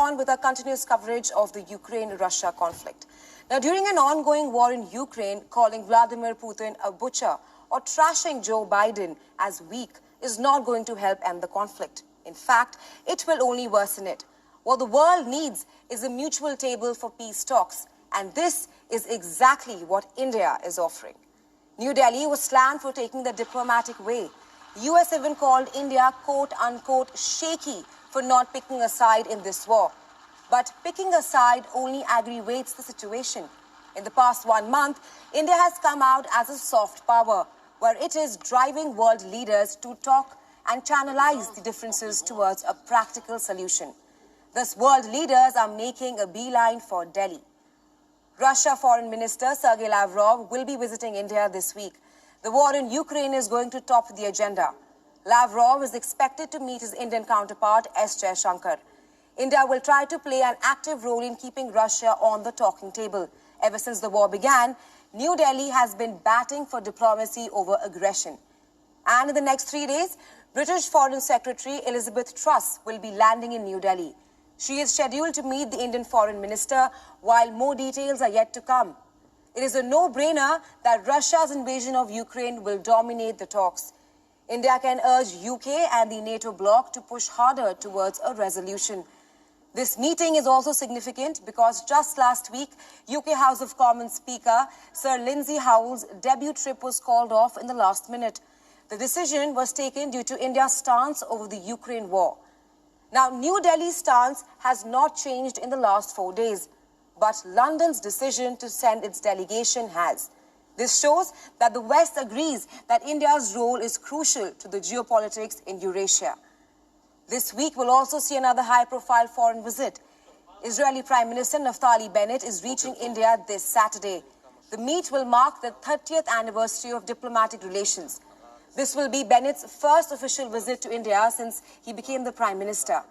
On with our continuous coverage of the Ukraine-Russia conflict. Now, during an ongoing war in Ukraine, calling Vladimir Putin a butcher or trashing Joe Biden as weak is not going to help end the conflict. In fact, it will only worsen it. What the world needs is a mutual table for peace talks, and this is exactly what India is offering. New Delhi was slammed for taking the diplomatic way. US even called India, quote-unquote, shaky for not picking a side in this war. But picking a side only aggravates the situation. In the past 1 month, India has come out as a soft power, where it is driving world leaders to talk and channelize the differences towards a practical solution. Thus, world leaders are making a beeline for Delhi. Russia Foreign Minister Sergei Lavrov will be visiting India this week. The war in Ukraine is going to top the agenda. Lavrov is expected to meet his Indian counterpart S. Jaishankar. India will try to play an active role in keeping Russia on the talking table. Ever since the war began, New Delhi has been batting for diplomacy over aggression. And in the next 3 days, British Foreign Secretary Elizabeth Truss will be landing in New Delhi. She is scheduled to meet the Indian Foreign Minister, while more details are yet to come. It is a no-brainer that Russia's invasion of Ukraine will dominate the talks. India can urge UK and the NATO bloc to push harder towards a resolution. This meeting is also significant because just last week, UK House of Commons Speaker Sir Lindsay Howell's debut trip was called off in the last minute. The decision was taken due to India's stance over the Ukraine war. Now, New Delhi's stance has not changed in the last 4 days, but London's decision to send its delegation has. This shows that the West agrees that India's role is crucial to the geopolitics in Eurasia. This week will also see another high-profile foreign visit. Israeli Prime Minister Naftali Bennett is reaching India this Saturday. The meet will mark the 30th anniversary of diplomatic relations. This will be Bennett's first official visit to India since he became the Prime Minister.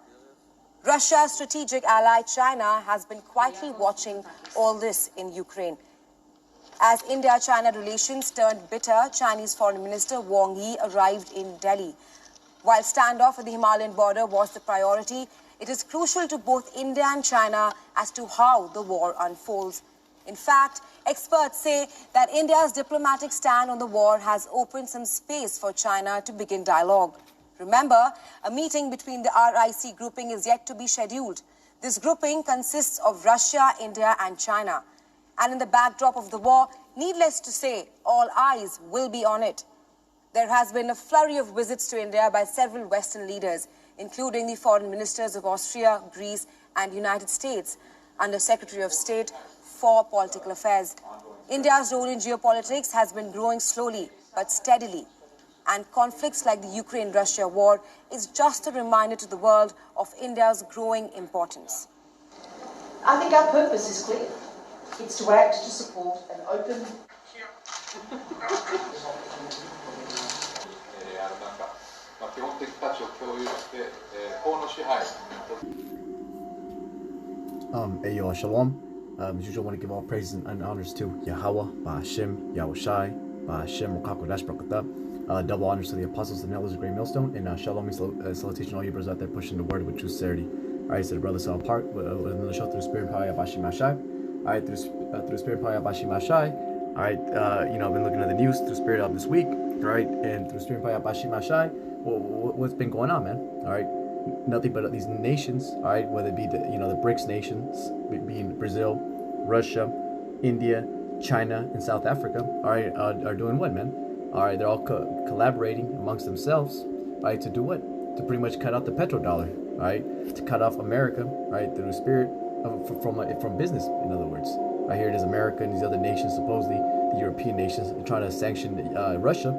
Russia's strategic ally China has been quietly watching all this in Ukraine. As India-China relations turned bitter, Chinese Foreign Minister Wang Yi arrived in Delhi. While standoff at the Himalayan border was the priority, it is crucial to both India and China as to how the war unfolds. In fact, experts say that India's diplomatic stand on the war has opened some space for China to begin dialogue. Remember, a meeting between the RIC grouping is yet to be scheduled. This grouping consists of Russia, India and China. And in the backdrop of the war, needless to say, all eyes will be on it. There has been a flurry of visits to India by several Western leaders, including the foreign ministers of Austria, Greece and United States, under Secretary of State for Political Affairs. India's role in geopolitics has been growing slowly but steadily, and conflicts like the Ukraine-Russia war is just a reminder to the world of India's growing importance. I think our purpose is clear. It's to act to support an open... Hey y'all, shalom. As usual, I want to give all praises and honors to Yahweh, Ba'Hashem, Yahushai, Ba'Hashem, Rakakodash, Brakata. Double honors to the apostles and elders of Great Millstone, and shalom means salutation to all you brothers out there pushing the word with true sincerity. Alright, so the brothers all part with another show through the Spirit and Power of Bashim Hashai. Alright, through the Spirit and Power of Bashim Hashai. Alright, I've been looking at the news through the Spirit of this week, right? And through the Spirit and Power of Bashim Hashai, what's been going on, man? Alright, nothing but these nations, alright, whether it be the BRICS nations, being Brazil, Russia, India, China, and South Africa, alright, are doing what, man? Alright, they're all collaborating amongst themselves, right, to do what? To pretty much cut out the petrodollar, right? To cut off America, right, through the spirit from business, in other words. Right here it is America and these other nations, supposedly the European nations, trying to sanction Russia.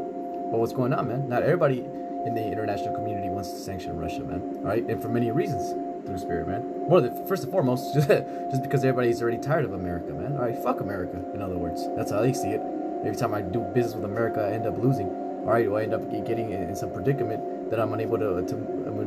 But what's going on, man? Not everybody in the international community wants to sanction Russia, man. Right? And for many reasons, through the spirit, man. Well, first and foremost, just because everybody's already tired of America, man. All right, fuck America, in other words. That's how they see it. Every time I do business with America, I end up losing. All right, or I end up getting in some predicament that I'm unable to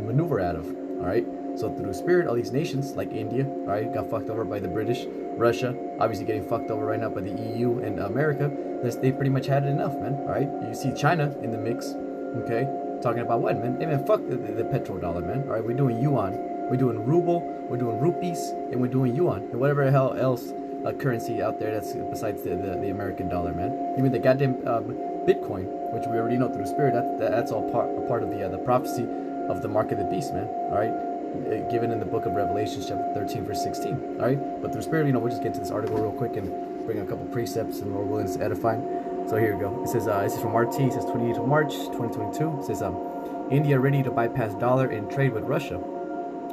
maneuver out of. All right, so through the spirit, all these nations like India, all right, got fucked over by the British, Russia, obviously getting fucked over right now by the EU and America. They pretty much had it enough, man. All right, you see China in the mix, okay, talking about what, man? Hey, man, fuck the petrodollar, man. All right, we're doing yuan. We're doing ruble, we're doing rupees, and we're doing yuan, and whatever the hell else currency out there that's besides the American dollar, man. Even the goddamn Bitcoin, which we already know through the spirit, that's all a part of the prophecy of the mark of the beast, man. All right, given in the book of Revelation, chapter 13, verse 16. All right, but through spirit, we'll just get to this article real quick and bring a couple precepts and Lord willing it's edifying. So here we go. It says, this is from RT. It says 28th of March, 2022. It says, India ready to bypass dollar in trade with Russia.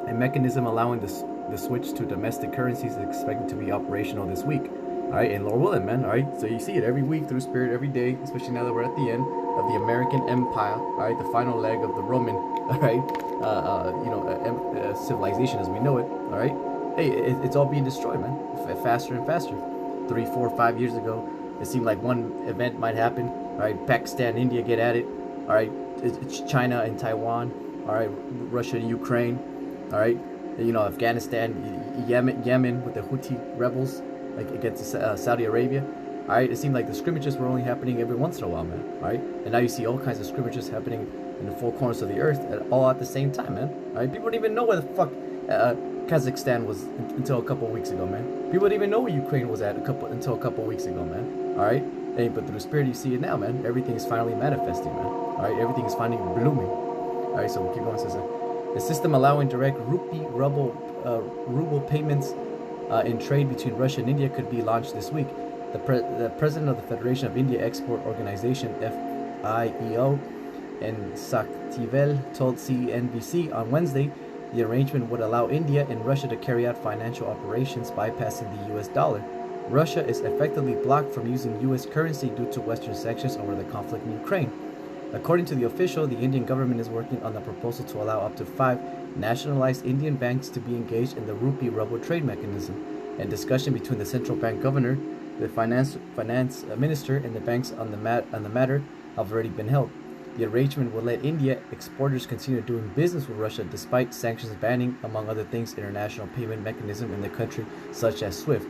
A mechanism allowing the switch to domestic currencies is expected to be operational this week. All right, and Lord willing, man. All right, so you see it every week through spirit, every day, especially now that we're at the end of the American Empire. All right, the final leg of the Roman, all right, civilization as we know it. All right, hey, it's all being destroyed, man, faster and faster. 3, 4, 5 years ago, it seemed like one event might happen. All right, Pakistan, India get at it. All right, it's China and Taiwan. All right, Russia and Ukraine. All right, Afghanistan, Yemen with the Houthi rebels, like against Saudi Arabia. All right, it seemed like the scrimmages were only happening every once in a while, man. All right, and now you see all kinds of scrimmages happening in the four corners of the earth, all at the same time, man. All right, people don't even know where the fuck Kazakhstan was until a couple of weeks ago, man. People didn't even know where Ukraine was at until a couple of weeks ago, man. All right, hey, but through the spirit, you see it now, man. Everything is finally manifesting, man. All right, everything is finally blooming. All right, so we'll keep going. It says, the system allowing direct ruble payments in trade between Russia and India could be launched this week. The president of the Federation of India Export Organization, FIEO, and Saktivel told CNBC on Wednesday the arrangement would allow India and Russia to carry out financial operations bypassing the US dollar. Russia is effectively blocked from using US currency due to Western sanctions over the conflict in Ukraine. According to the official, the Indian government is working on a proposal to allow up to 5 nationalized Indian banks to be engaged in the rupee ruble trade mechanism. A discussion between the central bank governor, the finance minister, and the banks on the matter have already been held. The arrangement will let India exporters continue doing business with Russia despite sanctions banning, among other things, international payment mechanism in the country such as SWIFT.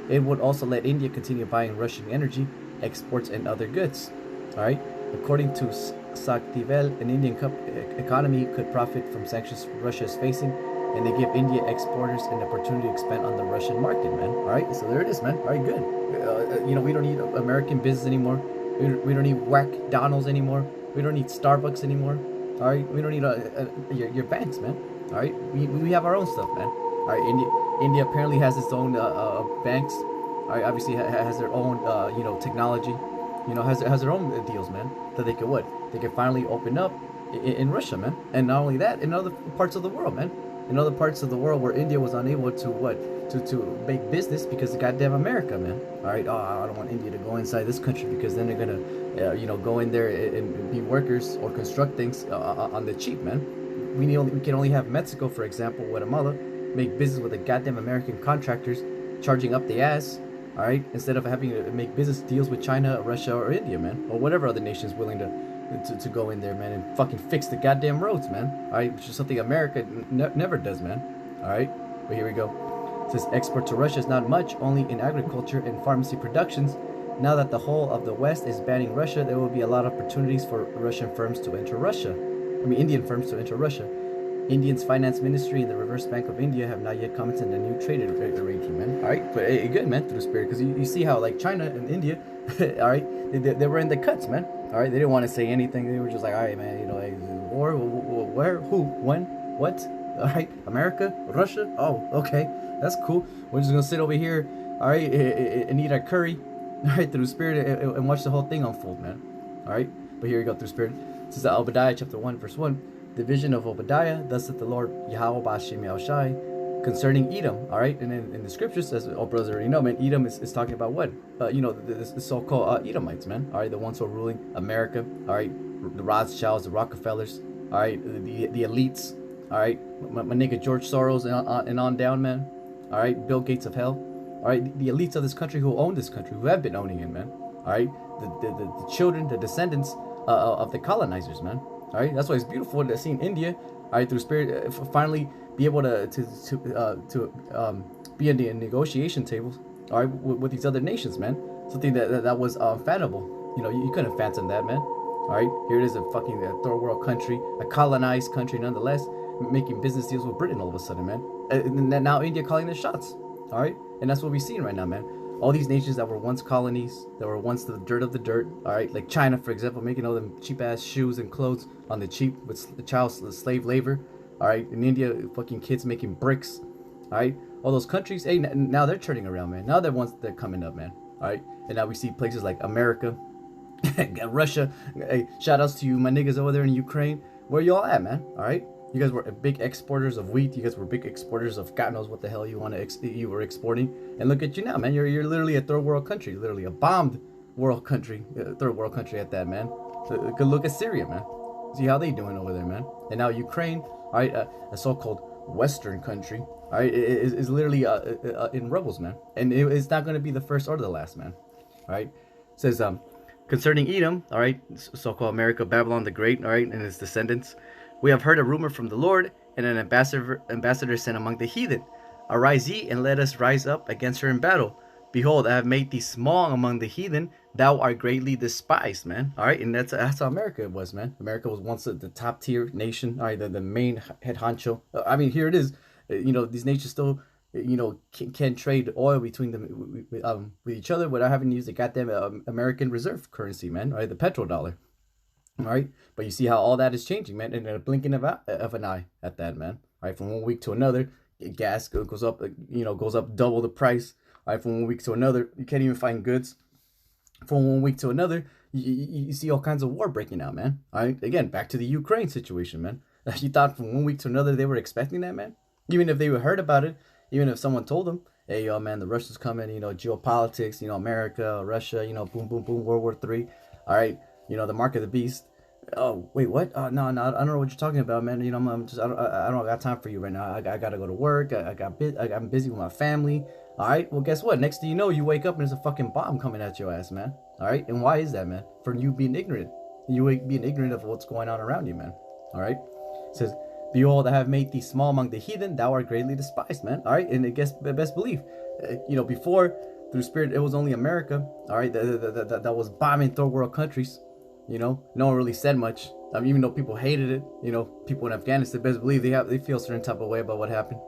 It would also let India continue buying Russian energy, exports, and other goods. All right. According to Saktivel, an Indian economy could profit from sanctions Russia is facing, and they give India exporters an opportunity to expand on the Russian market, man. All right, so there it is, man. All right, good. We don't need American business anymore. We don't need McDonald's anymore. We don't need Starbucks anymore. All right, we don't need your banks, man. All right, we have our own stuff, man. All right, India apparently has its own banks. All right, obviously has their own technology. Has their own deals, man, that they could they could finally open up in Russia, man. And not only that, in other parts of the world, man. In other parts of the world where India was unable to make business because of goddamn America, man. All right, I don't want India to go inside this country because then they're gonna, go in there and be workers or construct things on the cheap, man. We can only have Mexico, for example, Guatemala, make business with the goddamn American contractors charging up the ass. All right, instead of having to make business deals with China, Russia, or India, man, or whatever other nation's willing to go in there, man, and fucking fix the goddamn roads, man. All right, which is something America never does, man. All right, but here we go. It says export to Russia is not much, only in agriculture and pharmacy productions. Now that the whole of the West is banning Russia, there will be a lot of opportunities for Russian firms to enter Russia. Indian firms to enter Russia. Indian's finance ministry and the Reserve Bank of India have not yet commented on the new trade arrangement, man. All right, but good, man, through the spirit, because you see how like China and India, all right, they were in the cuts, man. All right, they didn't want to say anything. They were just like, all right, man, like war, where, who, when, what? All right, America, Russia. Oh, okay, that's cool. We're just gonna sit over here, all right, and eat our curry, all right, through the spirit, and watch the whole thing unfold, man. All right, but here we go through spirit. This is Obadiah chapter 1, verse 1. The vision of Obadiah, thus saith the Lord Yahweh Ba'ashem Yahushai, concerning Edom. All right, and in the scriptures, as all brothers already know, man, Edom is talking about what? The so-called Edomites, man. All right, the ones who are ruling America. All right, the Rothschilds, the Rockefellers. All right, the elites. All right, my nigga George Soros and on down, man. All right, Bill Gates of hell. All right, the elites of this country who own this country, who have been owning it, man. All right, the children, the descendants of the colonizers, man. All right, that's why it's beautiful to see India, all right, through spirit, finally be able to be in the negotiation tables, all right, with these other nations, man. Something that was unfathomable. You couldn't fathom that, man. All right, here it is, a fucking third world country, a colonized country nonetheless, making business deals with Britain all of a sudden, man. And now India calling the shots, all right? And that's what we're seeing right now, man. All these nations that were once colonies, that were once the dirt of the dirt, all right? Like China, for example, making all them cheap-ass shoes and clothes on the cheap with child slave labor, all right? In India, fucking kids making bricks, all right? All those countries, hey, now they're turning around, man. Now they're coming up, man, all right? And now we see places like America, Russia. Hey, shout outs to you, my niggas over there in Ukraine. Where y'all at, man? All right, you guys were big exporters of wheat. You guys were big exporters of God knows what the hell you were exporting. And look at you now, man. You're literally a third world country, literally a bombed world country, third world country at that, man. So, good look at Syria, man. See how they doing over there, man. And now Ukraine, all right, a so-called Western country, all right, is literally in rebels, man. And it's not going to be the first or the last, man. All right, it says concerning Edom, all right, so-called America, Babylon the Great, all right, and his descendants, we have heard a rumor from the Lord, and an ambassador sent among the heathen. Arise ye, and let us rise up against her in battle. Behold, I have made thee small among the heathen. Thou art greatly despised, man. All right, and that's how America was, man. America was once the top tier nation, all right, the main head honcho. I mean, here it is. You know, these nations still, you know, can trade oil between them with each other without having to use the goddamn American reserve currency, man. All right, the petrodollar. All right, but you see how all that is changing, man, in a blinking of an eye at that, man. All right, from one week to another, gas goes up, you know, goes up double the price. All right, from one week to another, you can't even find goods. From one week to another, you see all kinds of war breaking out, man. All right, again, back to the Ukraine situation, man. You thought from one week to another they were expecting that, man? Even if they heard about it, even if someone told them, hey, yo, man, the Russians coming, you know, geopolitics, you know, America, Russia, you know, boom, boom, boom, World War III. All right, you know, the mark of the beast. Oh, wait, what? No, I don't know what you're talking about, man. You know, I don't got time for you right now. I got to go to work. I'm busy with my family. All right, well, guess what? Next thing you know, you wake up and there's a fucking bomb coming at your ass, man. All right, and why is that, man? For you being ignorant. You being ignorant of what's going on around you, man. All right, it says, behold, I have made thee small among the heathen. Thou art greatly despised, man. All right, and I guess best believe, you know, before, through spirit, it was only America, all right, that was bombing third world countries. You know, no one really said much. I mean, even though people hated it, you know, people in Afghanistan, best believe they feel a certain type of way about what happened,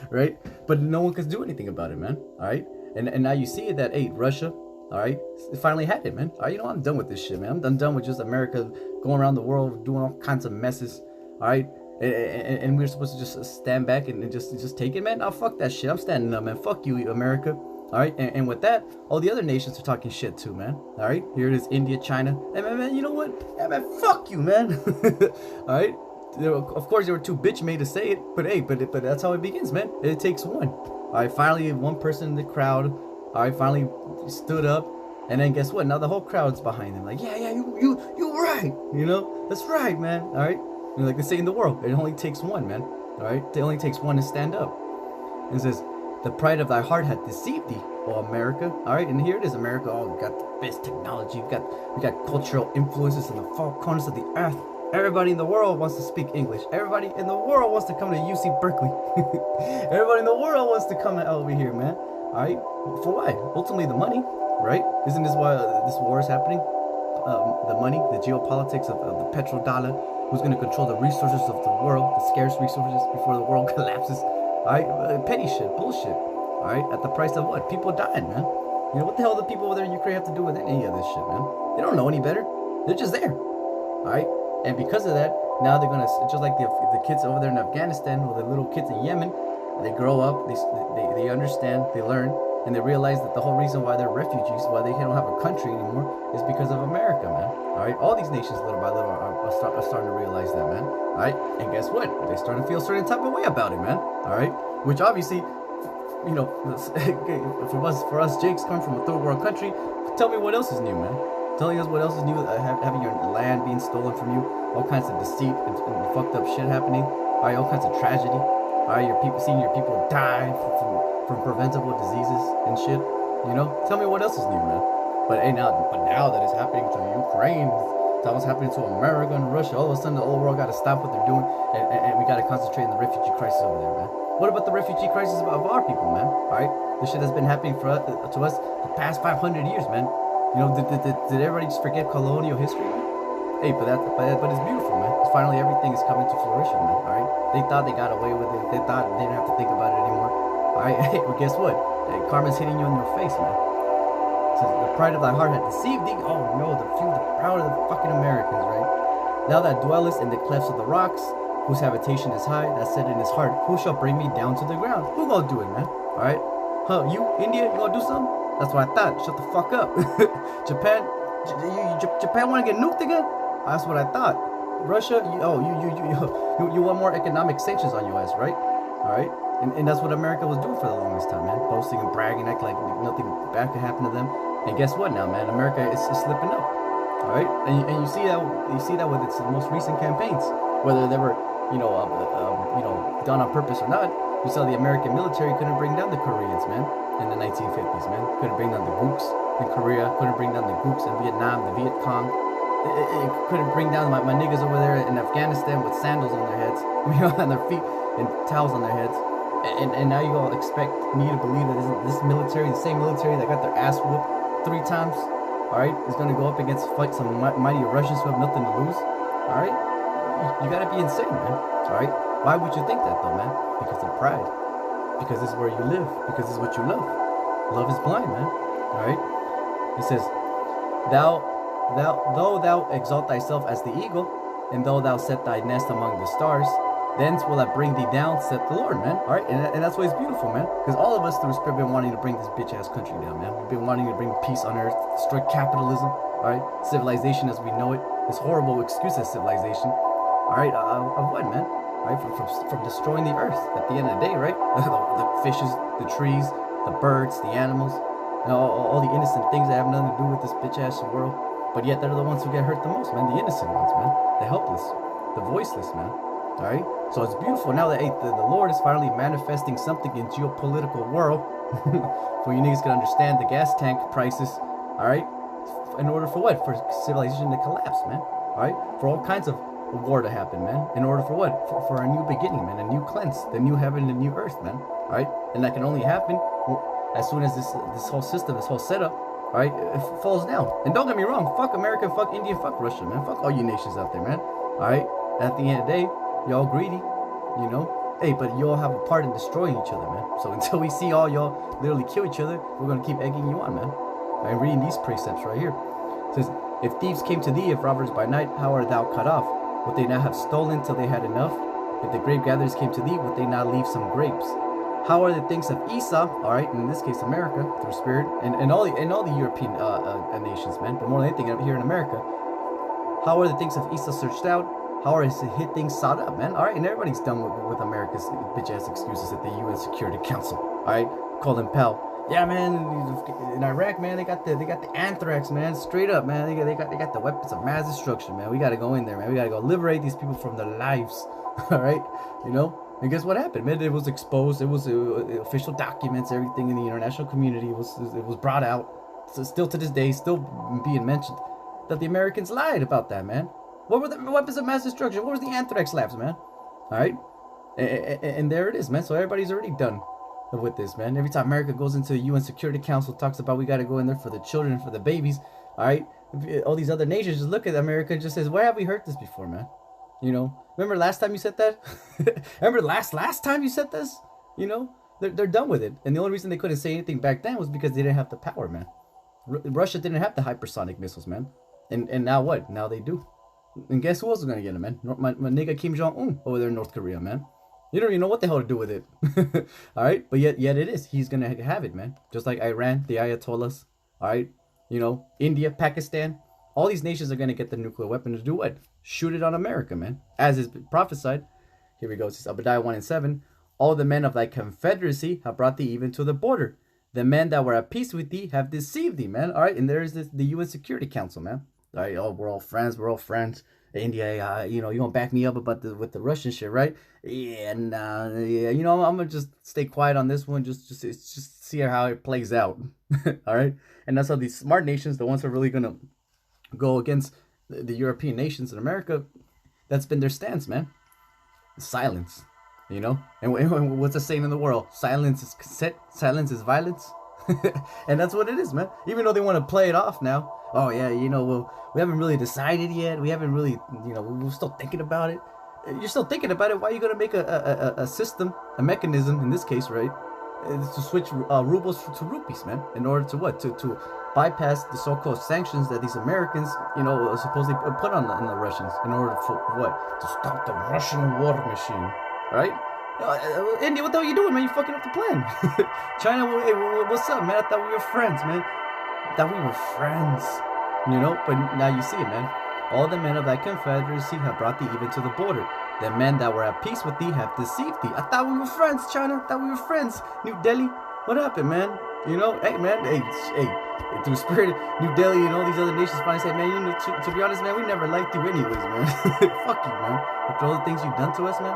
right? But no one could do anything about it, man. All right, and now you see that, hey, Russia, all right, it finally had it, man. All right, you know, I'm done with this shit, man. I'm done with just America going around the world doing all kinds of messes. All right, and we're supposed to just stand back and just take it, man. Now fuck that shit. I'm standing up, man. Fuck you, America. All right, and with that, all the other nations are talking shit too, man. All right, here it is, India, China. Hey, man, you know what? Hey, man, fuck you, man. All right, of course, they were too bitch made to say it, but hey, but that's how it begins, man. It takes one. All right, finally, one person in the crowd, all right, finally stood up, and then guess what? Now the whole crowd's behind them, like, yeah, you right. You know, that's right, man. All right, and like they say in the world, it only takes one, man. All right, it only takes one to stand up. And it says, the pride of thy heart hath deceived thee, O America. All right, and here it is, America. Oh, we got the best technology. We got cultural influences in the far corners of the earth. Everybody in the world wants to speak English. Everybody in the world wants to come to UC Berkeley. Everybody in the world wants to come over here, man. All right, for why? Ultimately, the money, right? Isn't this why this war is happening? The money, the geopolitics of the petrodollar, who's going to control the resources of the world, the scarce resources before the world collapses. All right, petty shit, bullshit. All right, at the price of what? People dying, man. You know, what the hell do people over there in Ukraine have to do with any of this shit, man? They don't know any better. They're just there. All right, and because of that, now they're gonna, just like the kids over there in Afghanistan, or the little kids in Yemen, they grow up, they understand, they learn, and they realize that the whole reason why they're refugees, why they don't have a country anymore, is because of America, man. All right, all these nations, little by little, are starting to realize that, man. All right, and guess what? They're starting to feel a certain type of way about it, man. All right, which obviously, you know, for us Jakes come from a third world country. Tell me what else is new, man. Telling us what else is new, having your land being stolen from you, all kinds of deceit and fucked up shit happening. All right, all kinds of tragedy. All right, seeing your people die from preventable diseases and shit. You know, tell me what else is new, man. But now that it's happening to Ukraine, that was happening to America and Russia, all of a sudden the whole world got to stop what they're doing, and we got to concentrate on the refugee crisis over there, man. What about the refugee crisis of our people, man? All right, the shit that's been happening to us the past 500 years, man. You know, did everybody just forget colonial history, man? Hey, but it's beautiful, man. It's finally everything is coming to fruition, man. All right, they thought they got away with it. They thought they didn't have to think about it anymore. All right, but guess what? Karma's hitting you in your face, man. So the pride of thy heart had deceived thee. Oh no, the proud of the fucking Americans, right? Thou that dwellest in the clefts of the rocks, whose habitation is high, that said in his heart, who shall bring me down to the ground? Who gonna do it, man? All right, huh? You, India, you gonna do something? That's what I thought. Shut the fuck up. Japan want to get nuked again? That's what I thought. Russia, you want more economic sanctions on your ass, right? All right, and that's what America was doing for the longest time, man. Boasting and bragging, acting like nothing bad could happen to them. And guess what now, man? America is slipping up. All right, and you see that with its most recent campaigns, whether they were done on purpose or not. You saw the American military couldn't bring down the Koreans, man, in the 1950s, man. Couldn't bring down the Gooks in Korea. Couldn't bring down the Gooks in Vietnam, the Viet Cong. It couldn't bring down my niggas over there in Afghanistan with sandals on their heads, on their feet, and towels on their heads. And now you all expect me to believe that this military, the same military that got their ass whooped 3 times, all right, is going to go up against fight some mighty Russians who have nothing to lose. All right, you got to be insane, man. All right, why would you think that though, man? Because of pride. Because this is where you live. Because this is what you love. Love is blind, man. All right. It says, though thou exalt thyself as the eagle, and though thou set thy nest among the stars, thence will I bring thee down, saith the Lord, man. All right, and that's why it's beautiful, man. Because all of us through the Spirit have been wanting to bring this bitch ass country down, man. We've been wanting to bring peace on earth, destroy capitalism. All right, civilization as we know it, this horrible excuse as civilization. All right, of what, man? Right, from destroying the earth at the end of the day, right? the fishes, the trees, the birds, the animals, all the innocent things that have nothing to do with this bitch ass world. But yet they're the ones who get hurt the most, man. The innocent ones, man. The helpless, the voiceless, man. All right. So it's beautiful now that the Lord is finally manifesting something in geopolitical world, for you niggas can understand the gas tank prices. All right. In order for what? For civilization to collapse, man. All right. For all kinds of war to happen, man. In order for what? For a new beginning, man. A new cleanse, the new heaven, the new earth, man. All right. And that can only happen as soon as this whole system, this whole setup, all right, it falls down. And don't get me wrong, fuck America, fuck India, fuck Russia, man. Fuck all you nations out there, man. All right. At the end of the day, y'all greedy, you know. Hey, but y'all have a part in destroying each other, man. So until we see all y'all literally kill each other, we're gonna keep egging you on, man. I'm reading these precepts right here. It says, if thieves came to thee, if robbers by night, how art thou cut off? Would they not have stolen till they had enough? If the grape gatherers came to thee, would they not leave some grapes? How are the things of Esau, all right, in this case America, through spirit, and all the European nations, man, but more than anything here in America, how are the things of Esau searched out? How are his things sought up, man? All right, and everybody's done with America's bitch-ass excuses at the UN Security Council, all right? Colin Powell. Yeah, man, in Iraq, man, they got the anthrax, man, straight up, man. They got the weapons of mass destruction, man. We got to go in there, man. We got to go liberate these people from their lives, all right? You know? And guess what happened, man? It was exposed. It was official documents. Everything in the international community was brought out. So still to this day, still being mentioned that the Americans lied about that, man. What were the weapons of mass destruction? What was the anthrax labs, man? All right, and there it is, man. So everybody's already done with this, man. Every time America goes into the UN Security Council, talks about we got to go in there for the children, for the babies. All right, all these other nations just look at America and just says, where have we heard this before, man? You know, remember last time you said that? Remember last time you said this? You know, they're done with it. And the only reason they couldn't say anything back then was because they didn't have the power, man. Russia didn't have the hypersonic missiles, man. And now what? Now they do. And guess who else is going to get it, man? My nigga Kim Jong-un over there in North Korea, man. You don't even know what the hell to do with it. All right? But yet it is. He's going to have it, man. Just like Iran, the Ayatollahs. All right? You know, India, Pakistan. All these nations are going to get the nuclear weapon to do what? Shoot it on America, man. As is prophesied. Here we go. It says Obadiah 1:7. All the men of thy confederacy have brought thee even to the border. The men that were at peace with thee have deceived thee, man. All right? And there's the UN Security Council, man. All right? Oh, we're all friends. We're all friends. India, you know, you gonna back me up about with the Russian shit, right? Yeah, nah, yeah. You know, I'm gonna just stay quiet on this one. Just see how it plays out. All right? And that's how these smart nations, the ones who are really gonna go against the European nations in America, that's been their stance, man. Silence, you know. And what's the saying in the world? Silence is consent. Silence is violence. And that's what it is, man. Even though they want to play it off now. Oh yeah, well, we haven't really decided yet. We haven't really, we're still thinking about it. You're still thinking about it. Why are you gonna make a system, a mechanism in this case, right? To switch rubles to rupees, man. In order to what? To bypass the so-called sanctions that these Americans, supposedly put on the Russians in order for what? To stop the Russian war machine, right? India, what the hell are you doing, man? You fucking up the plan. China, hey, what's up, man? I thought we were friends, man. But now you see it, man. All the men of that confederacy have brought thee even to the border. The men that were at peace with thee have deceived thee. I thought we were friends, China. I thought we were friends. New Delhi, what happened, man? Hey, man, hey, through spirit, New Delhi and all these other nations finally say, man, to be honest, man, we never liked you anyways, man. Fuck you, man. After all the things you've done to us, man.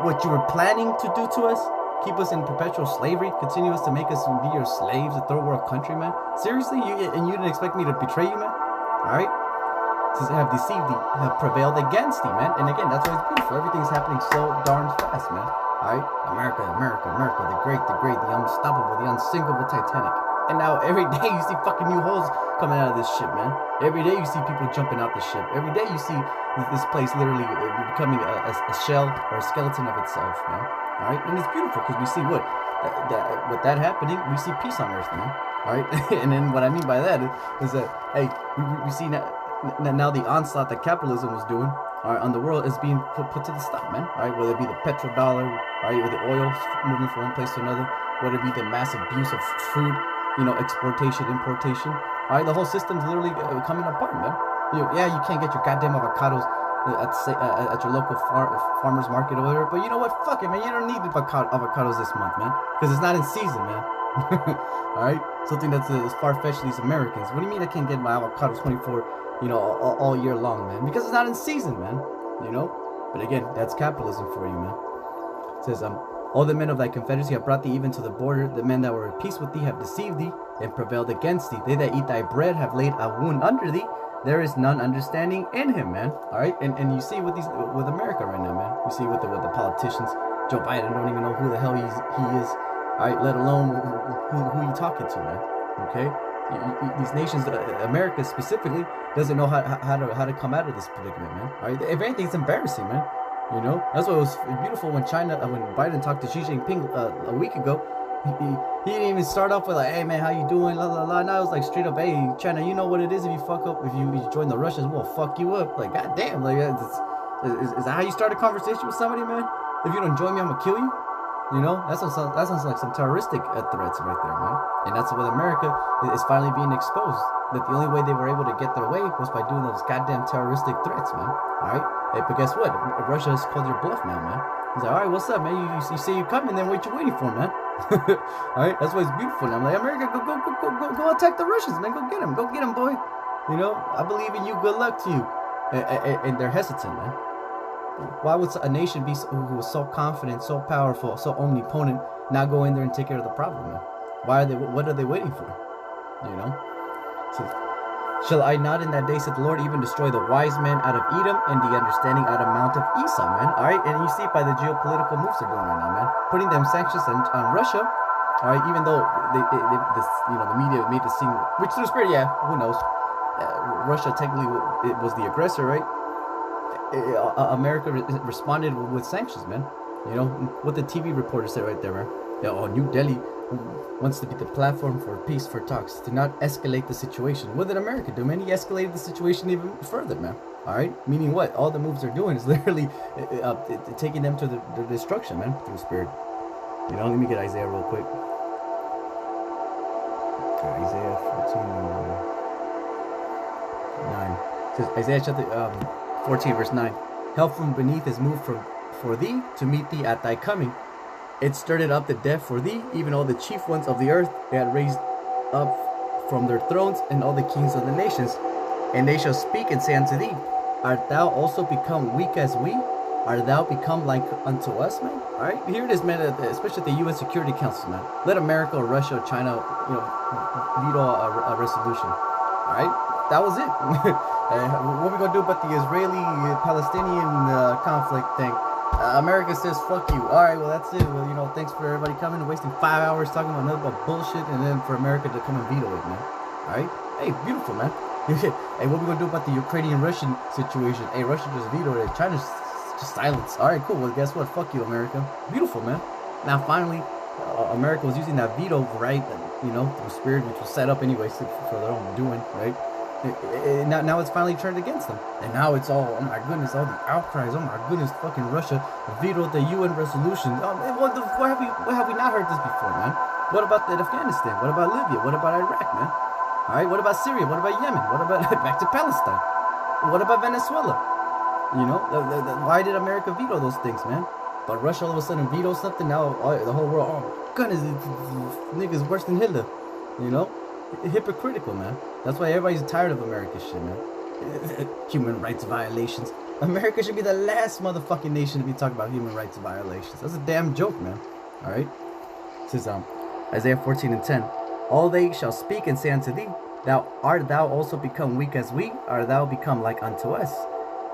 What you were planning to do to us, keep us in perpetual slavery, continue us to make us be your slaves, a third world country, man. Seriously, you didn't expect me to betray you, man? All right. Have deceived thee, have prevailed against thee, man. And again, that's why it's beautiful. Everything's happening so darn fast, man. Alright? America, the great, the unstoppable, the unsinkable Titanic. And now every day you see fucking new holes coming out of this ship, man. Every day you see people jumping out the ship. Every day you see this place literally becoming a shell or a skeleton of itself, man. Alright? And it's beautiful because we see with that happening, we see peace on earth, man. Alright? And then what I mean by that is that, hey, we see now the onslaught that capitalism was doing, all right, on the world is being put to the stop, man. All right, whether it be the petrodollar, all right, or the oil moving from one place to another, whether it be the massive abuse of food, exportation, importation. All right, the whole system's literally coming apart, man. You can't get your goddamn avocados at your local farmer's market or whatever, but you know what? Fuck it, man. You don't need avocados this month, man, because it's not in season, man. All right, something that's as far-fetched these Americans. What do you mean I can't get my avocados 24? All year long, man, because it's not in season, man. But again, that's capitalism for you, man. It says, all the men of thy confederacy have brought thee even to the border. The men that were at peace with thee have deceived thee and prevailed against thee. They that eat thy bread have laid a wound under thee. There is none understanding in him, man. All right, and you see with America right now, man. You see with the politicians. Joe Biden don't even know who the hell he is. All right, let alone who you talking to, man. Okay. These nations, America specifically, doesn't know how to come out of this predicament, man. All right? If anything, it's embarrassing, man. That's why it was beautiful when Biden talked to Xi Jinping a week ago. He didn't even start off with like, "Hey man, how you doing?" La la la. Now it was like straight up, "Hey China, you know what it is if you fuck up, if you join the Russians, we'll fuck you up." Like, goddamn, like is that how you start a conversation with somebody, man? If you don't join me, I'm gonna kill you. That sounds like some terroristic threats right there, man. And that's what America is finally being exposed. That the only way they were able to get their way was by doing those goddamn terroristic threats, man. All right? But guess what? Russia has called your bluff now, man. He's like, all right, what's up, man? You say you're coming, then what you waiting for, man? All right? That's why it's beautiful. And I'm like, America, go attack the Russians, man. Go get them, boy. I believe in you. Good luck to you. And they're hesitant, man. Why would a nation who is so confident, so powerful, so omnipotent, not go in there and take care of the problem, man? What are they waiting for? So, shall I not in that day, said the Lord, even destroy the wise men out of Edom and the understanding out of Mount of Esau, man? All right, and you see it by the geopolitical moves they're doing right now, man. Putting them sanctions on Russia, all right, even though the media made it seem, which through spirit, yeah, who knows? Russia technically it was the aggressor, right? America responded with sanctions, man. What the TV reporter said right there, man. New Delhi wants to be the platform for peace, for talks, to not escalate the situation. What did America do, man? He escalated the situation even further, man. All right? Meaning what? All the moves they're doing is literally taking them to the destruction, man, through spirit. Let me get Isaiah real quick. Okay, Isaiah 14:9. It says, Isaiah chapter 14 verse 9. Help from beneath is moved for thee to meet thee at thy coming. It stirred up the deaf for thee, even all the chief ones of the earth they had raised up from their thrones, and all the kings of the nations. And they shall speak and say unto thee, Art thou also become weak as we? Art thou become like unto us, man? Alright, here it is, man, especially at the UN Security Council, man. Let America or Russia or China, veto a resolution. Alright? That was it. What are we gonna do about the Israeli-Palestinian conflict thing? America says fuck you. All right, well that's it. Well, you know, thanks for everybody coming and wasting 5 hours talking about nothing but bullshit, and then for America to come and veto it, man. All right, hey, beautiful, man. Hey, what we gonna do about the Ukrainian-Russian situation? Hey, Russia just vetoed it. China's just silence. All right, cool. Well, guess what? Fuck you, America. Beautiful, man. Now finally, America was using that veto right, you know, through spirit, which was set up anyways for their own doing, right? Now it's finally turned against them, and now it's all, oh my goodness, all the outcries, oh my goodness, fucking Russia vetoed the UN resolution. Where have we not heard this before, man? What about Afghanistan? What about Libya? What about Iraq, man? All right, what about Syria? What about Yemen? What about back to Palestine? What about Venezuela? You know, why did America veto those things, man? But Russia all of a sudden vetoes something, now the whole world, oh my goodness, niggas worse than Hitler, you know? Hypocritical, man. That's why everybody's tired of America's shit, man. Human rights violations. America should be the last motherfucking nation to be talking about human rights violations. That's a damn joke, man. Alright? It says, Isaiah 14:10. All they shall speak and say unto thee, art thou also become weak as we? Art thou become like unto us?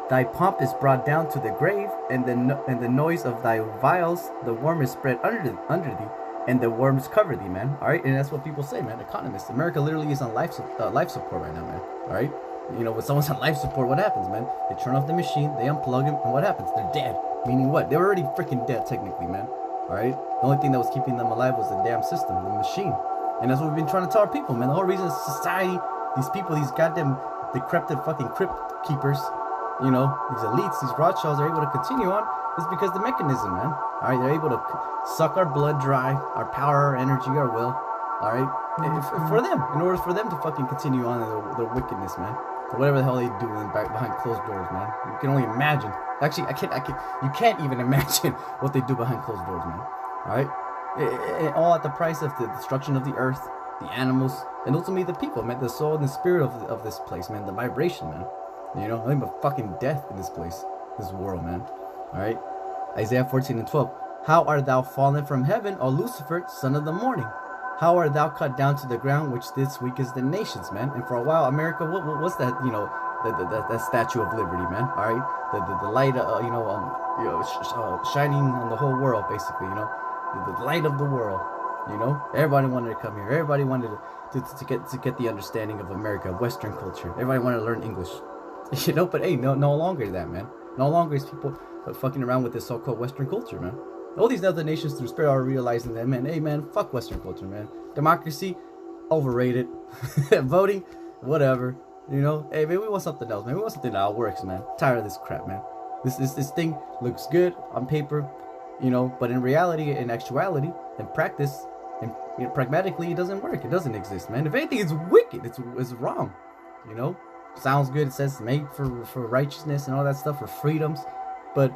Thy pomp is brought down to the grave, and the noise of thy vials, the worm is spread under thee, and the worms cover thee, man. All right, and that's what people say, man. Economists, America literally is on life support right now, man. All right, you know, when someone's on life support, what happens, man? They turn off the machine, they unplug him, and what happens? They're dead. Meaning what? They're already freaking dead, technically, man. All right, the only thing that was keeping them alive was the damn system, the machine, and that's what we've been trying to tell our people, man. The whole reason society, these people, these goddamn decrepit fucking crypt keepers, you know, these elites, these Rothschilds are able to continue on is because the mechanism, man. All right, they're able to suck our blood dry, our power, our energy, our will. All right, for them, in order for them to fucking continue on their wickedness, man. For whatever the hell they do behind closed doors, man. You can only imagine. Actually, you can't even imagine what they do behind closed doors, man. All right, all at the price of the destruction of the earth, the animals, and ultimately the people, man. The soul and the spirit of this place, man. The vibration, man. You know, nothing but fucking death in this place, this world, man. All right, Isaiah 14:12. How art thou fallen from heaven, O Lucifer, son of the morning? How art thou cut down to the ground, which didst weaken the nations, man? And for a while, America, what's that? You know, that Statue of Liberty, man. All right, the light, shining on the whole world, basically. You know, the light of the world. You know, everybody wanted to come here. Everybody wanted to get the understanding of America, Western culture. Everybody wanted to learn English. You know, but hey, no longer that, man. No longer is people fucking around with this so-called Western culture, man. All these other nations through spirit are realizing that, man, hey, man, fuck Western culture, man. Democracy, overrated. Voting, whatever. You know, hey, man, we want something else, man. We want something that works, man. Tired of this crap, man. This thing looks good on paper, you know, but in reality, in actuality, in practice, and you know, pragmatically, it doesn't work. It doesn't exist, man. If anything, it's wicked. It's wrong, you know. Sounds good. It says made for righteousness and all that stuff, for freedoms. But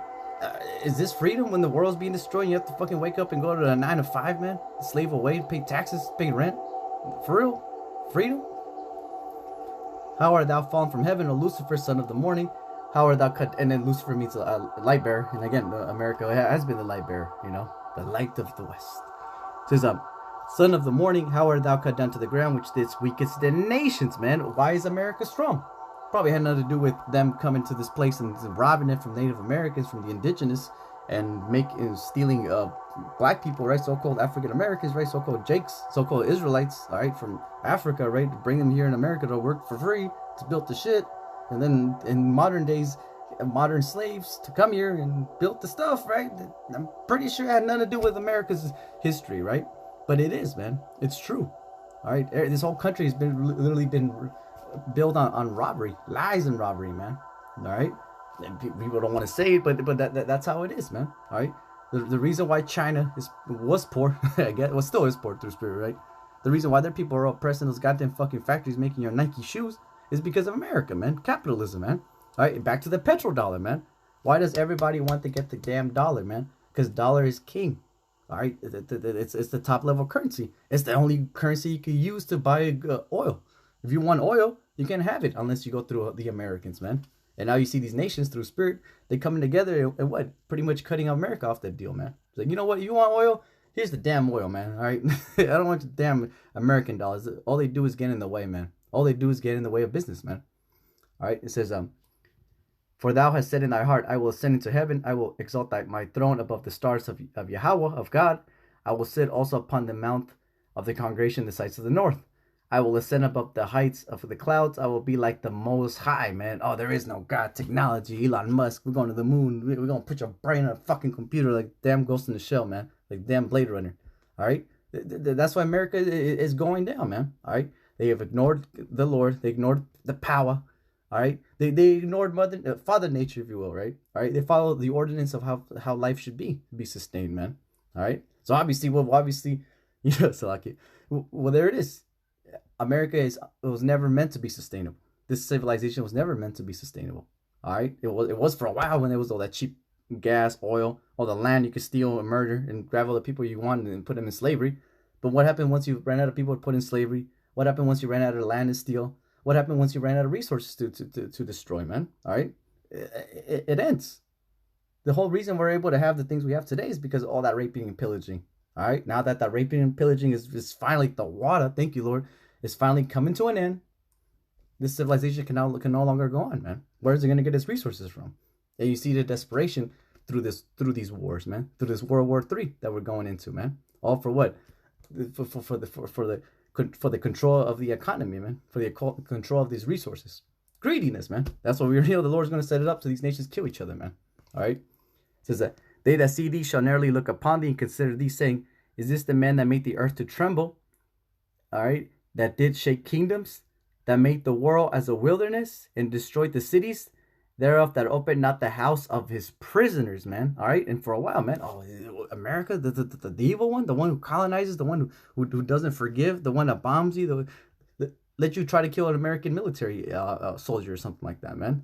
is this freedom when the world's being destroyed and you have to fucking wake up and go to a 9 to 5, man? Slave away, pay taxes, pay rent? For real? Freedom? How art thou fallen from heaven, O Lucifer, son of the morning? How art thou cut? And then Lucifer means a light bearer. And again, America has been the light bearer, you know? The light of the West. It says, son of the morning, how art thou cut down to the ground, which didst weaken the nations, man? Why is America strong? Probably had nothing to do with them coming to this place and robbing it from Native Americans, from the indigenous, and stealing black people, right? So-called African Americans, right? So-called Jakes, so-called Israelites, all right, from Africa, right? To bring them here in America to work for free, to build the shit, and then in modern days, modern slaves to come here and build the stuff, right? I'm pretty sure it had nothing to do with America's history, right? But it is, man. It's true. All right. This whole country has been literally been built on robbery, lies and robbery, man. All right. And people don't want to say it, but that's how it is, man. All right. The reason why China was poor, I guess, well, still is poor through spirit, right? The reason why their people are oppressed in those goddamn fucking factories making your Nike shoes is because of America, man. Capitalism, man. All right. Back to the petrodollar, man. Why does everybody want to get the damn dollar, man? Because dollar is king. All right, it's the top level currency. It's the only currency you can use to buy oil. If you want oil, you can't have it unless you go through the Americans, man. And now you see these nations through spirit, they coming together and what? Pretty much cutting America off that deal, man. It's like, you know what? You want oil? Here's the damn oil, man. All right, I don't want the damn American dollars. All they do is get in the way, man. All they do is get in the way of business, man. All right, it says For thou hast said in thy heart, I will ascend into heaven, I will exalt my throne above the stars of Yahweh, of God. I will sit also upon the mount of the congregation, the sides of the north. I will ascend above the heights of the clouds. I will be like the Most High, man. Oh, there is no God. Technology, Elon Musk. We're going to the moon. We're going to put your brain on a fucking computer like damn Ghost in the Shell, man. Like damn Blade Runner. All right? That's why America is going down, man. All right? They have ignored the Lord. They ignored the power. All right? They ignored Father Nature, if you will, right? All right? They follow the ordinance of how life should be sustained, man. All right? So obviously, you know, Salaki. Well, there it is. America was never meant to be sustainable. This civilization was never meant to be sustainable. All right, it was for a while when there was all that cheap gas, oil, all the land you could steal and murder and grab all the people you wanted and put them in slavery. But what happened once you ran out of people to put in slavery? What happened once you ran out of land to steal? What happened once you ran out of resources to destroy, man? All right, it ends. The whole reason we're able to have the things we have today is because of all that raping and pillaging. All right, now that raping and pillaging is finally the water. Thank you, Lord. Is finally coming to an end. This civilization can no longer go on, man. Where is it going to get its resources from? And you see the desperation through these wars, man. Through this World War III that we're going into, man. All for what? For the control of the economy, man. For the control of these resources. Greediness, man. That's what the Lord's going to set it up so these nations kill each other, man. All right. It says that they that see thee shall narrowly look upon thee and consider thee, saying, is this the man that made the earth to tremble? All right. That did shake kingdoms, that made the world as a wilderness and destroyed the cities thereof, that opened not the house of his prisoners, man. All right, and for a while, man, America, the evil one, the one who colonizes, the one who doesn't forgive, the one that bombs you, let you try to kill an American military soldier or something like that, man.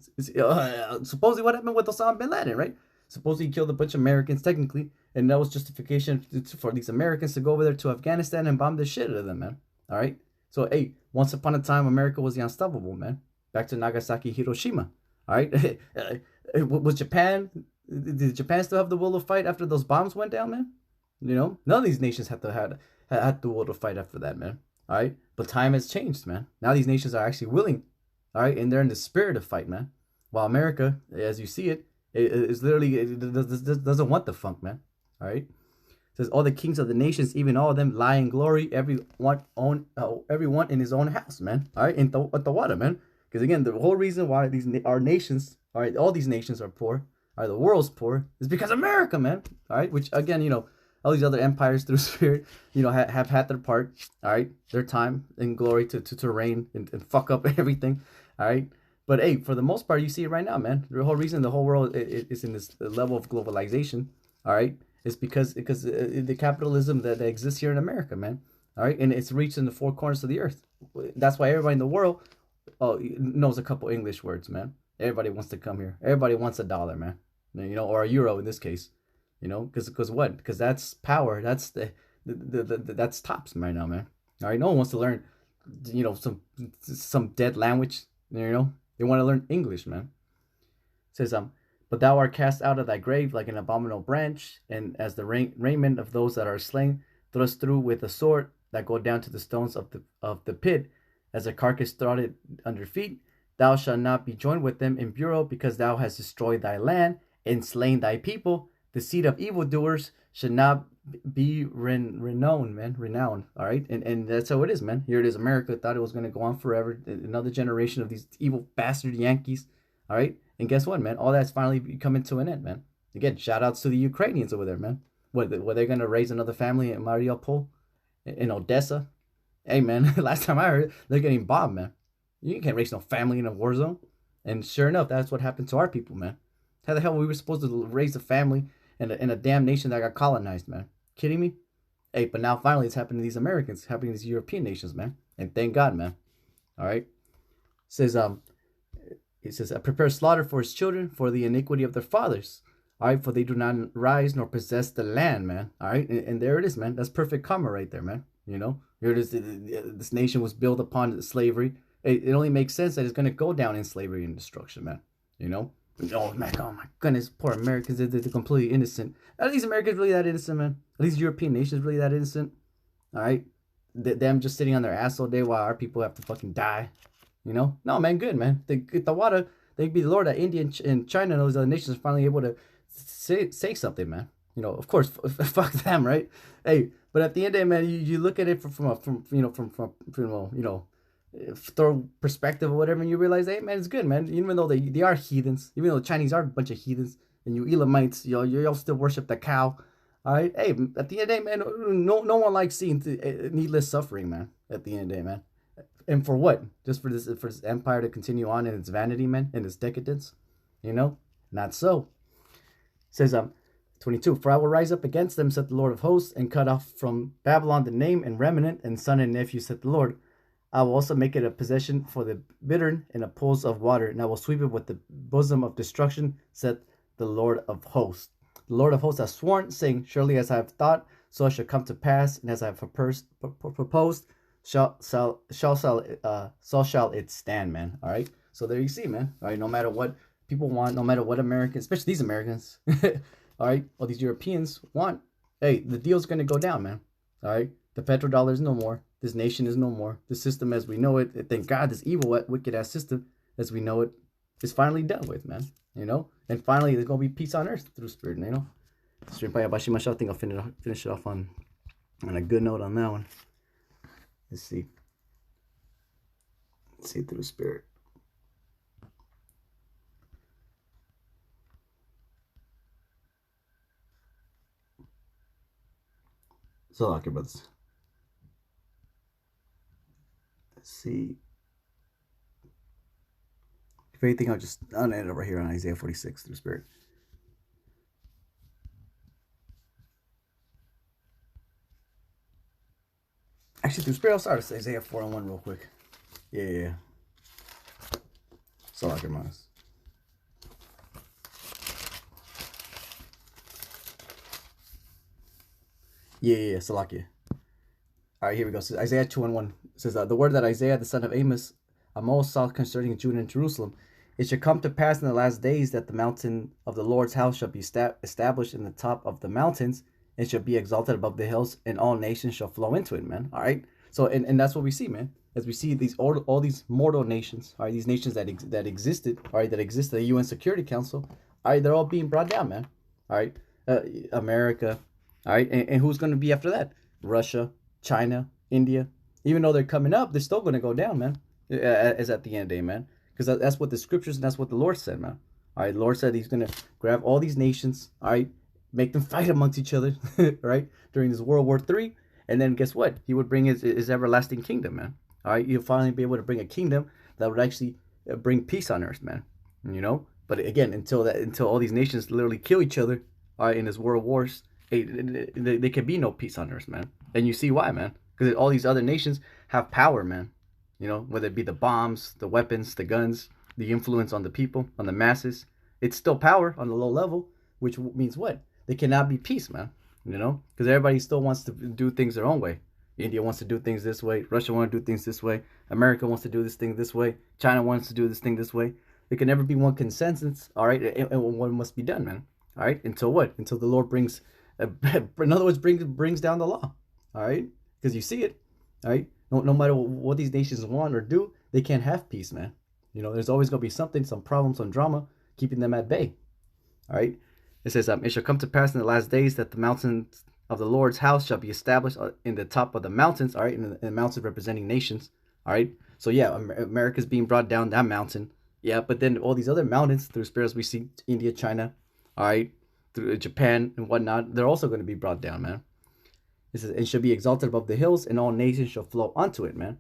Supposedly what happened with Osama bin Laden, right? Supposedly he killed a bunch of Americans technically, and that was justification for these Americans to go over there to Afghanistan and bomb the shit out of them, man. All right. So, hey, once upon a time, America was the unstoppable, man. Back to Nagasaki, Hiroshima. All right? Was Japan, did Japan still have the will to fight after those bombs went down, man? You know, none of these nations had the will to fight after that, man. All right? But time has changed, man. Now these nations are actually willing, all right? And they're in the spirit of fight, man. While America, as you see it is literally, it doesn't want the funk, man. All right? It says, all the kings of the nations, even all of them, lie in glory, everyone in his own house, man. All right, at the water, man. Because again, the whole reason why our nations, all right, all these nations are poor, all right, the world's poor, is because America, man. All right, which again, you know, all these other empires through spirit, you know, have had their part, all right, their time in glory to reign and fuck up everything, all right. But hey, for the most part, you see it right now, man. The whole reason the whole world is in this level of globalization, all right, is because the capitalism that exists here in America, man. All right, and it's reached in the four corners of the earth. That's why everybody in the world knows a couple English words, man. Everybody wants to come here. Everybody wants $1, man. You know, or a euro in this case. You know, because what? Because that's power. That's that's tops right now, man. All right, no one wants to learn, you know, some dead language. You know, they want to learn English, man. It says but thou art cast out of thy grave like an abominable branch, and as the raiment of those that are slain, thrust through with a sword, that go down to the stones of the pit, as a carcass trodden under feet. Thou shalt not be joined with them in burial, because thou hast destroyed thy land and slain thy people. The seed of evildoers should not be renowned, man. Renowned, all right? And that's how it is, man. Here it is. America thought it was going to go on forever. Another generation of these evil bastard Yankees, all right? And guess what, man? All that's finally coming to an end, man. Again, shout outs to the Ukrainians over there, man. Were they going to raise another family in Mariupol, in Odessa? Hey, man, last time I heard, they're getting bombed, man. You can't raise no family in a war zone. And sure enough, that's what happened to our people, man. How the hell we were supposed to raise a family in a damn nation that got colonized, man? Kidding me? Hey, but now finally it's happening to these Americans, it's happening to these European nations, man. And thank God, man. All right. It says, prepare slaughter for his children for the iniquity of their fathers. All right, for they do not rise nor possess the land, man. All right, and there it is, man. That's perfect karma right there, man. You know, here it is. This nation was built upon slavery. It only makes sense that it's going to go down in slavery and destruction, man. You know? Oh, man, oh my goodness, poor Americans. They're completely innocent. Are these Americans really that innocent, man? Are these European nations really that innocent? All right? Them just sitting on their ass all day while our people have to fucking die. You know? No, man, good, man. The water, Thank be the Lord that India and China and those other nations are finally able to say something, man. You know, of course, fuck them, right? Hey, but at the end of the day, man, you look at it from thorough perspective or whatever, and you realize, hey, man, it's good, man. Even though they are heathens, even though the Chinese are a bunch of heathens, and you Elamites, you all still worship the cow. All right, hey, at the end of the day, man, no one likes seeing needless suffering, man. At the end of the day, man, and for what? Just for this empire to continue on in its vanity, man, in its decadence, you know? Not so. It says 22. For I will rise up against them, said the Lord of hosts, and cut off from Babylon the name and remnant and son and nephew, said the Lord. I will also make it a possession for the bittern and a pools of water, and I will sweep it with the bosom of destruction, said the Lord of hosts. The Lord of hosts has sworn, saying, surely as I have thought, so it shall come to pass, and as I have proposed, so shall it stand, man. All right. So there you see, man. All right. No matter what people want, no matter what Americans, especially these Americans, all right, all these Europeans want, hey, the deal's gonna go down, man. All right. The petrodollar is no more. This nation is no more. The system as we know it, thank God, this evil, wicked ass system as we know it is finally done with, man. You know, and finally there's gonna be peace on earth through spirit, you know. I think I'll finish it off on a good note on that one. Let's see through the spirit. So okay, brothers. Let's see. If anything, I'll end it over here on Isaiah 46 through the spirit. Actually, through spirit, I'll start with Isaiah 4:1 real quick. Yeah. So like hermanos. Yeah, Salakia. All right, here we go. So Isaiah 2:1 says, the word that Isaiah, the son of Amos, Amos saw concerning Judah and Jerusalem. It shall come to pass in the last days that the mountain of the Lord's house shall be established in the top of the mountains, and shall be exalted above the hills, and all nations shall flow into it, man. All right. So, and that's what we see, man. As we see these all these mortal nations, all right, these nations that existed, all right, that exist in the UN Security Council, all right, they're all being brought down, man. All right, America, all right, and who's going to be after that? Russia, China, India. Even though they're coming up, they're still going to go down, man. As at the end of the day, man, because that's what the scriptures and that's what the Lord said, man. All right, the Lord said He's going to grab all these nations, all right, make them fight amongst each other, right, during this World War III, and then guess what? He would bring his everlasting kingdom, man. All right, you'll finally be able to bring a kingdom that would actually bring peace on earth, man. You know, but again, until all these nations literally kill each other, all right, in this world wars, there can be no peace on earth, man. And you see why, man? Because all these other nations have power, man. You know, whether it be the bombs, the weapons, the guns, the influence on the people, on the masses, it's still power on the low level, which means what? There cannot be peace, man. You know, because everybody still wants to do things their own way. India wants to do things this way. Russia wants to do things this way. America wants to do this thing this way. China wants to do this thing this way. There can never be one consensus, all right? And what must be done, man, all right? Until what? Until the Lord brings, in other words, brings down the law, all right? Because you see it, all right? No matter what these nations want or do, they can't have peace, man. You know, there's always going to be something, some problem, some drama, keeping them at bay, all right? It says, it shall come to pass in the last days that the mountains of the Lord's house shall be established in the top of the mountains, all right, in the mountains representing nations, all right. So yeah, America's being brought down that mountain, yeah. But then all these other mountains through spirits we see, India, China, all right, through Japan and whatnot, they're also going to be brought down, man. It says, and shall be exalted above the hills, and all nations shall flow unto it, man.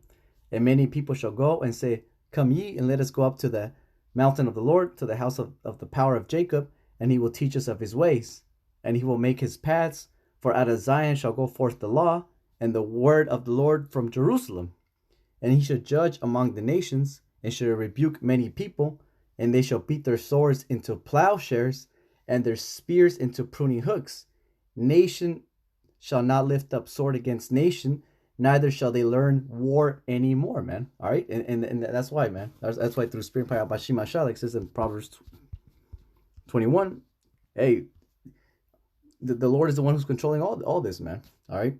And many people shall go and say, come ye, and let us go up to the mountain of the Lord, to the house of the power of Jacob, and He will teach us of His ways, and He will make His paths. For out of Zion shall go forth the law, and the word of the Lord from Jerusalem. And He shall judge among the nations, and shall rebuke many people, and they shall beat their swords into plowshares, and their spears into pruning hooks. Nation shall not lift up sword against nation, neither shall they learn war anymore, man. All right, and that's why, man. That's why through Spirit Paya Bashima Shah, like it says in Proverbs 21, hey, the Lord is the one who's controlling all this, man. All right.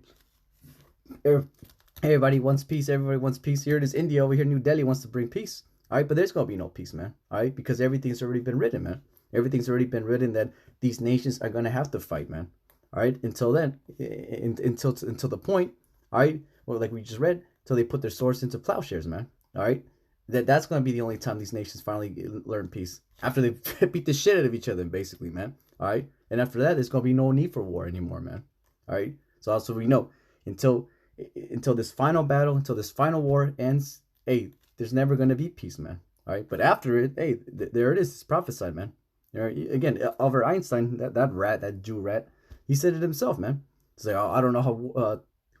Everybody wants peace. Everybody wants peace. Here it is, India over here. New Delhi wants to bring peace. All right, but there's gonna be no peace, man. All right, because everything's already been written, man. Everything's already been written that these nations are gonna have to fight, man. All right, until then, until the point, all right, well, like we just read, until they put their swords into plowshares, man. All right, that's gonna be the only time these nations finally learn peace, after they beat the shit out of each other, basically, man. All right, and after that, there's gonna be no need for war anymore, man. All right, so also we know until this final battle, until this final war ends, hey, there's never gonna be peace, man. All right, but after it, hey, there it is. It's prophesied, man. Again, Albert Einstein, that Jew rat, he said it himself, man. He's like, oh, I don't know how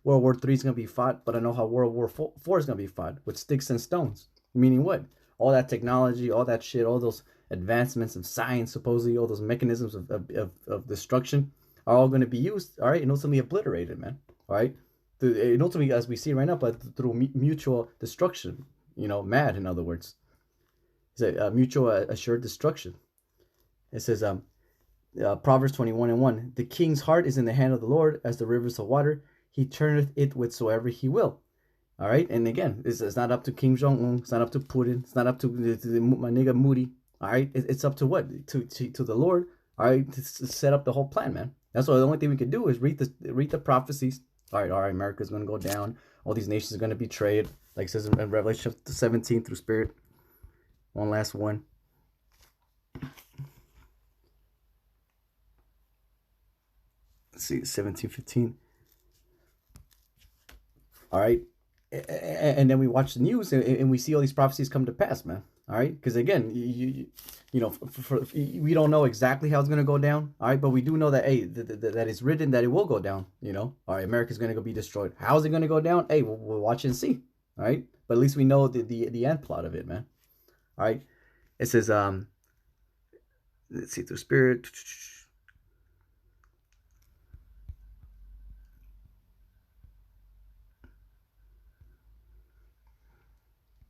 World War III is going to be fought, but I know how World War IV is going to be fought, with sticks and stones. Meaning what? All that technology, all that shit, all those advancements of science, supposedly, all those mechanisms of destruction are all going to be used, all right, and ultimately obliterated, man. All right? And ultimately, as we see right now, but through mutual destruction, mad, in other words. It's a mutual assured destruction. It says, Proverbs 21:1, the king's heart is in the hand of the Lord as the rivers of water. He turneth it whithersoever he will. All right, and again, it's not up to Kim Jong-un. It's not up to Putin. It's not up to my nigga Moody. All right, it's up to what? To the Lord. All right, to set up the whole plan, man. That's why the only thing we could do is read the prophecies. All right, America's going to go down. All these nations are going to be betrayed, like it says in Revelation 17 through Spirit. One last one. Let's see, 17:15. All right, and then we watch the news and we see all these prophecies come to pass, man. All right, because again, we don't know exactly how it's gonna go down. All right, but we do know that that it's written that it will go down. All right, America's gonna go be destroyed. How is it gonna go down? Hey, we'll watch and see. All right, but at least we know the end plot of it, man. All right, it says let's see, through Spirit.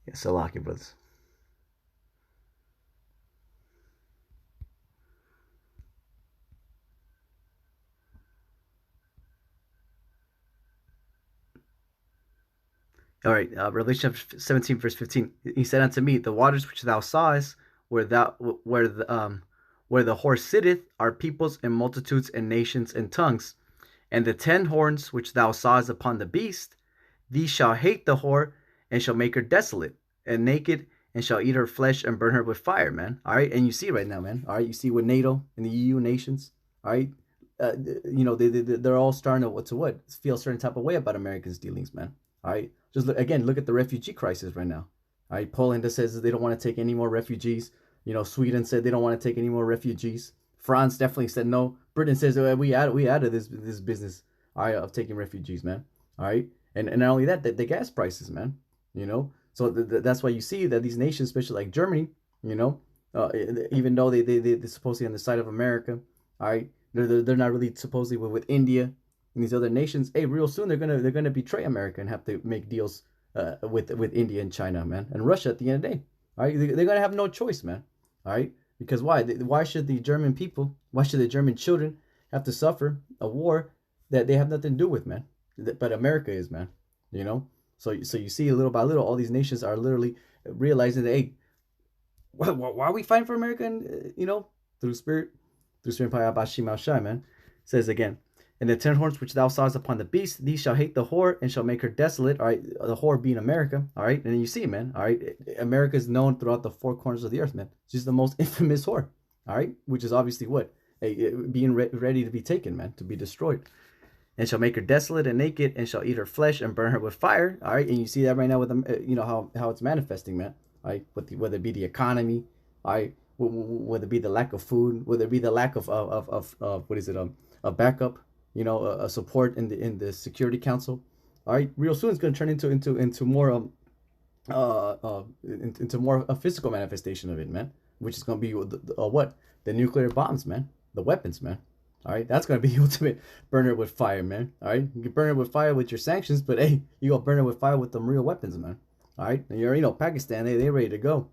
Yeah, so lucky, brothers. All right, Revelation 17, verse 15. He said unto me, the waters which thou sawest, where the horse sitteth, are peoples and multitudes and nations and tongues. And the 10 horns which thou sawest upon the beast, these shall hate the whore, and shall make her desolate and naked, and shall eat her flesh and burn her with fire, man. All right, and you see right now, man. All right, you see with NATO and the EU nations. All right, they're all starting to feel a certain type of way about Americans' dealings, man. All right, just look at the refugee crisis right now. All right, Poland says they don't want to take any more refugees. Sweden said they don't want to take any more refugees. France definitely said no. Britain says we out of this business, all right, of taking refugees, man. All right, and not only that, the gas prices, man. So that's why you see that these nations, especially like Germany, even though they're supposedly on the side of America, all right, they're not really supposedly with India and these other nations. Hey, real soon they're gonna betray America and have to make deals with India and China, man, and Russia at the end of the day. All right, they're gonna have no choice, man. All right, because why should the German people, why should the German children have to suffer a war that they have nothing to do with, man? But America is, man. So you see, little by little, all these nations are literally realizing that, hey, why are we fighting for America? And, through Spirit, man. It says again, and the 10 horns which thou sawest upon the beast, these shall hate the whore and shall make her desolate. All right, the whore being America. All right, and then you see, man. All right, America is known throughout the 4 corners of the earth, man. She's the most infamous whore. All right, which is obviously what? Being ready to be taken, man, to be destroyed. And shall make her desolate and naked, and shall eat her flesh and burn her with fire. All right, and you see that right now with them, how it's manifesting, man. All right, whether it be the economy, all right, whether it be the lack of food, whether it be the lack of what is it, a backup, a support in the Security Council. All right, real soon it's going to turn into more into more a physical manifestation of it, man. Which is going to be what? The nuclear bombs, man. The weapons, man. All right, that's going to be the ultimate burner with fire, man. All right, you can burn it with fire with your sanctions, but hey, you go burn it with fire with them real weapons, man. All right, and you already know Pakistan, they ready to go.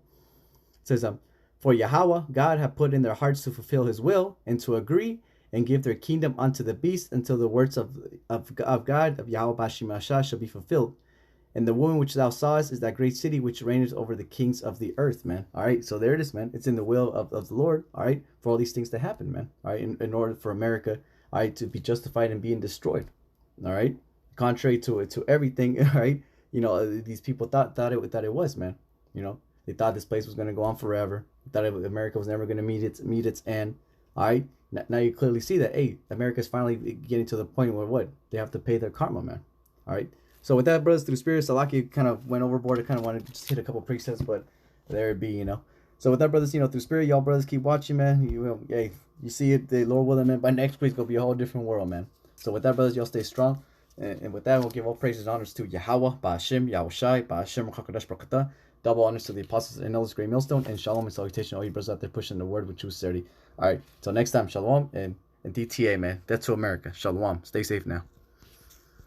It says, for Yahweh, God hath put in their hearts to fulfill his will and to agree and give their kingdom unto the beast until the words of God, of Yahweh Bashim Ashah, shall be fulfilled. And the woman which thou sawest is that great city which reigneth over the kings of the earth, man. All right, so there it is, man. It's in the will of the Lord, all right, for all these things to happen, man. All right, in order for America, all right, to be justified and being destroyed, all right, contrary to everything, all right. You know, these people thought it was, man. You know, they thought this place was gonna go on forever. They thought America was never gonna meet its end. All right, now you clearly see that, hey, America's finally getting to the point where what they have to pay their karma, man. All right. So with that, brothers, through spirit, Salaki kind of went overboard. I kind of wanted to just hit a couple precepts, but there it be, you know. So with that, brothers, you know, through spirit, y'all brothers keep watching, man. Hey, you see it, the Lord willing, man. By next week, it's gonna be a whole different world, man. So with that, brothers, y'all stay strong. And with that, we'll give all praises and honors to Yahweh, Ba'ashim, Yahushai, Ba'ashim, Ruach Barakatah. Double honors to the apostles and elders, great millstone, and shalom and salutation, all you brothers out there pushing the word with true sincerity. All right, till next time, shalom and DTA, man. That's to America. Shalom. Stay safe now.